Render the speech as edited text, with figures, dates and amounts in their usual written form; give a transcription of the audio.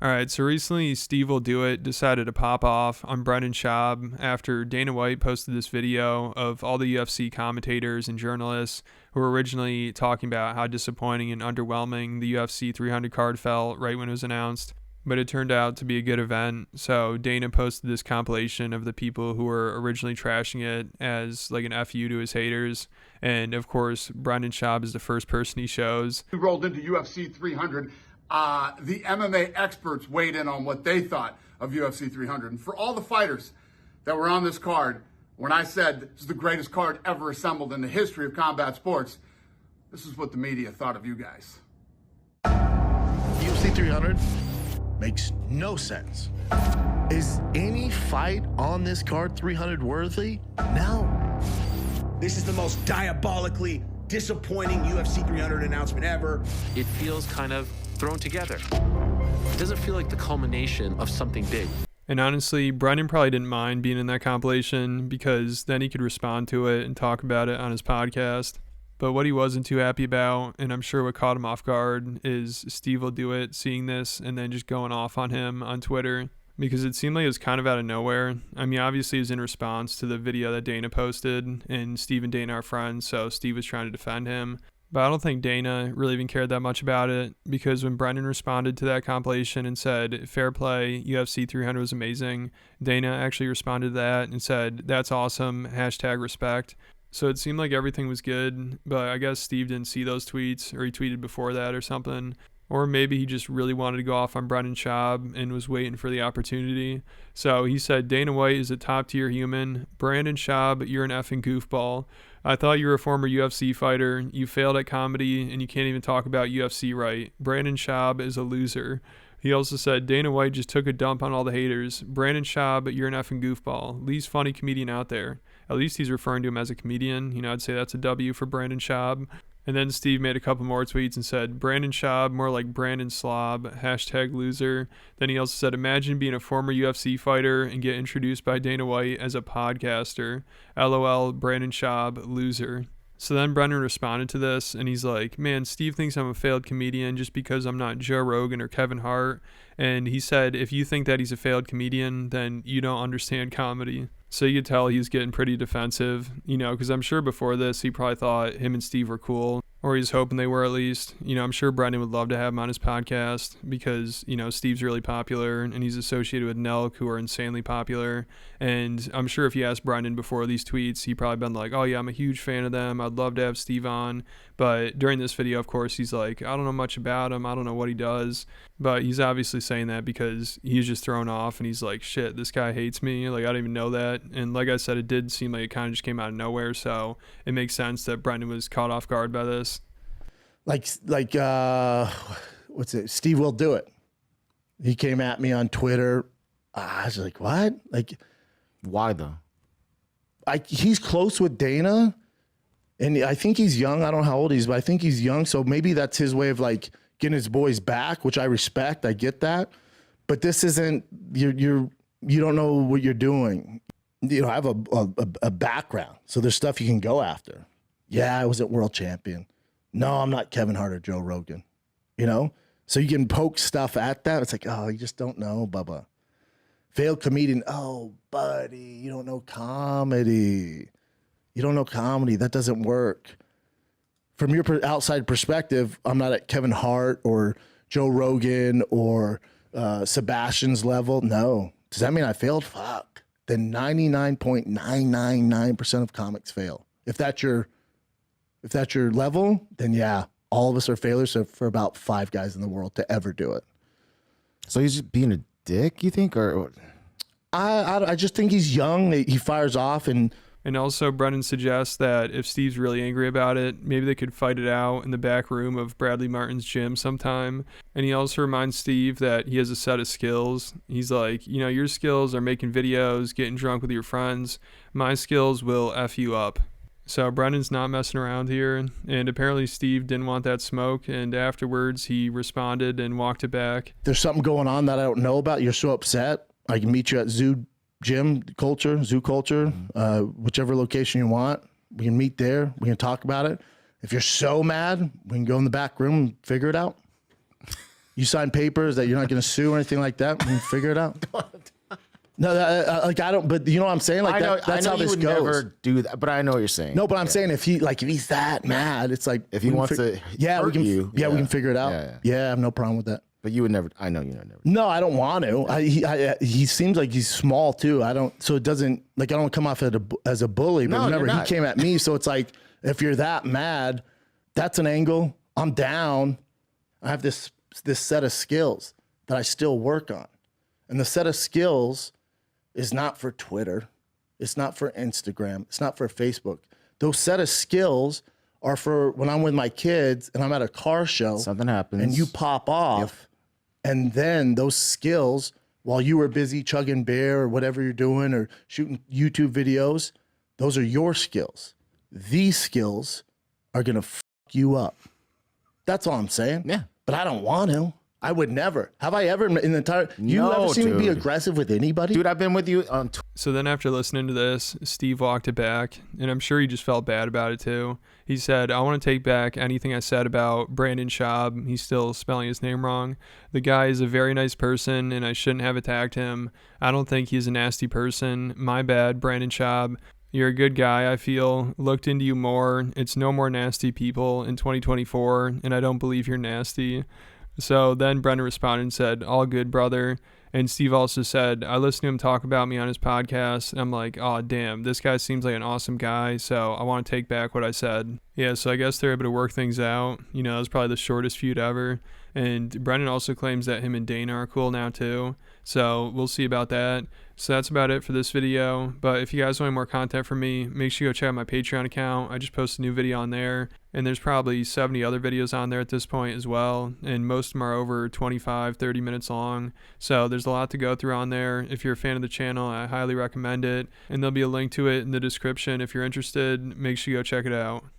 All right, so recently SteveWillDoIt decided to pop off on Brendan Schaub after Dana White posted this video of all the UFC commentators and journalists who were originally talking about how disappointing and underwhelming the UFC 300 card felt right when it was announced. But it turned out to be a good event, so Dana posted this compilation of the people who were originally trashing it as like an FU to his haters. And of course, Brendan Schaub is the first person he shows. We rolled into UFC 300. The MMA experts weighed in on what they thought of UFC 300. And for all the fighters that were on this card, when I said this is the greatest card ever assembled in the history of combat sports, this is what the media thought of you guys. UFC 300 makes no sense. Is any fight on this card 300 worthy? No. This is the most diabolically disappointing UFC 300 announcement ever. It feels kind of thrown together. It doesn't feel like the culmination of something big. And honestly, Brendan probably didn't mind being in that compilation because then he could respond to it and talk about it on his podcast. But what he wasn't too happy about, and I'm sure what caught him off guard, is SteveWillDoIt seeing this and then just going off on him on Twitter, because it seemed like it was kind of out of nowhere. I mean, obviously it was in response to the video that Dana posted, and Steve and Dana are friends, so Steve was trying to defend him. But I don't think Dana really even cared that much about it, because when Brendan responded to that compilation and said, fair play, UFC 300 was amazing, Dana actually responded to that and said, that's awesome, #respect. So it seemed like everything was good, but I guess Steve didn't see those tweets, or he tweeted before that or something. Or maybe he just really wanted to go off on Brendan Schaub and was waiting for the opportunity. So he said, Dana White is a top-tier human. Brandon Schaub, you're an effing goofball. I thought you were a former UFC fighter. You failed at comedy, and you can't even talk about UFC right. Brandon Schaub is a loser. He also said, Dana White just took a dump on all the haters. Brandon Schaub, you're an effing goofball. Least funny comedian out there. At least he's referring to him as a comedian. You know, I'd say that's a W for Brandon Schaub. And then Steve made a couple more tweets and said, Brandon Schaub, more like Brandon Slob, #loser. Then he also said, imagine being a former UFC fighter and get introduced by Dana White as a podcaster. LOL, Brandon Schaub, loser. So then Brendan responded to this, and he's like, man, Steve thinks I'm a failed comedian just because I'm not Joe Rogan or Kevin Hart. And he said, if you think that he's a failed comedian, then you don't understand comedy. So you could tell he's getting pretty defensive, you know, because I'm sure before this he probably thought him and Steve were cool, or he's hoping they were at least. You know, I'm sure Brendan would love to have him on his podcast because, you know, Steve's really popular and he's associated with Nelk, who are insanely popular. And I'm sure if you asked Brendan before these tweets, he probably been like, oh yeah, I'm a huge fan of them. I'd love to have Steve on. But during this video, of course, he's like, I don't know much about him. I don't know what he does. But he's obviously saying that because he's just thrown off and he's like, shit, this guy hates me. Like, I don't even know that. And like I said, it did seem like it kind of just came out of nowhere. So it makes sense that Brendan was caught off guard by this. What's it? SteveWillDoIt. He came at me on Twitter. I was like, what? Like, why though? He's close with Dana, and I think he's young. I don't know how old he is, but I think he's young. So maybe that's his way of like getting his boys back, which I respect. I get that, but this isn't. You don't know what you're doing. You know, I have a background, so there's stuff you can go after. Yeah, I was a world champion. No, I'm not Kevin Hart or Joe Rogan. You know, so you can poke stuff at that. It's like, oh, you just don't know, Bubba. Failed comedian. Oh, buddy, you don't know comedy. You don't know comedy. That doesn't work. From your outside perspective, I'm not at Kevin Hart or Joe Rogan or Sebastian's level. No. Does that mean I failed? Fuck. Then 99.999% of comics fail. If that's your level, then yeah, all of us are failures for about 5 guys in the world to ever do it. So he's just being a dick, you think, or? I just think he's young. He fires off, and also Brendan suggests that if Steve's really angry about it, maybe they could fight it out in the back room of Bradley Martin's gym sometime. And he also reminds Steve that he has a set of skills. He's like, you know, your skills are making videos, getting drunk with your friends. My skills will F you up. So Brendan's not messing around here, and apparently Steve didn't want that smoke, and afterwards he responded and walked it back. There's something going on that I don't know about. You're so upset. I can meet you at Zoo Culture, whichever location you want. We can meet there. We can talk about it. If you're so mad, we can go in the back room and figure it out. You sign papers that you're not going to sue or anything like that. We can figure it out. No, like I don't. But you know what I'm saying? Like that's how this would goes. Never do that, but I know what you're saying. No, but I'm saying if he's that mad, it's like if he wants to, we can. You, we can figure it out. Yeah, I have no problem with that. But you would never. I know you know never. No, I don't want to. He seems like he's small too. I don't. So it doesn't like I don't come off as a bully. But No, remember, you're he not. came at me. So it's like if you're that mad, that's an angle. I'm down. I have this set of skills that I still work on, and the set of skills is not for Twitter. It's not for Instagram. It's not for Facebook. Those set of skills are for when I'm with my kids and I'm at a car show. Something happens. And you pop off. And then those skills, while you were busy chugging beer or whatever you're doing or shooting YouTube videos, those are your skills. These skills are going to fuck you up. That's all I'm saying. Yeah. But I don't want to. I would never. Have I ever in the entire... You No, ever seen me be dude. aggressive with anybody? Dude, I've been with you on. So then after listening to this, Steve walked it back, and I'm sure he just felt bad about it too. He said, I want to take back anything I said about Brandon Schaub. He's still spelling his name wrong. The guy is a very nice person, and I shouldn't have attacked him. I don't think he's a nasty person. My bad, Brandon Schaub. You're a good guy, I feel. Looked into you more. It's no more nasty people in 2024, and I don't believe you're nasty. So then Brendan responded and said, all good, brother. And Steve also said, I listened to him talk about me on his podcast, and I'm like, oh, damn, this guy seems like an awesome guy, so I want to take back what I said. Yeah, so I guess they're able to work things out. You know, it was probably the shortest feud ever. And Brendan also claims that him and Dana are cool now, too. So we'll see about that. So that's about it for this video. But if you guys want more content from me, make sure you go check out my Patreon account. I just posted a new video on there. And there's probably 70 other videos on there at this point as well. And most of them are over 25, 30 minutes long. So there's a lot to go through on there. If you're a fan of the channel, I highly recommend it. And there'll be a link to it in the description. If you're interested, make sure you go check it out.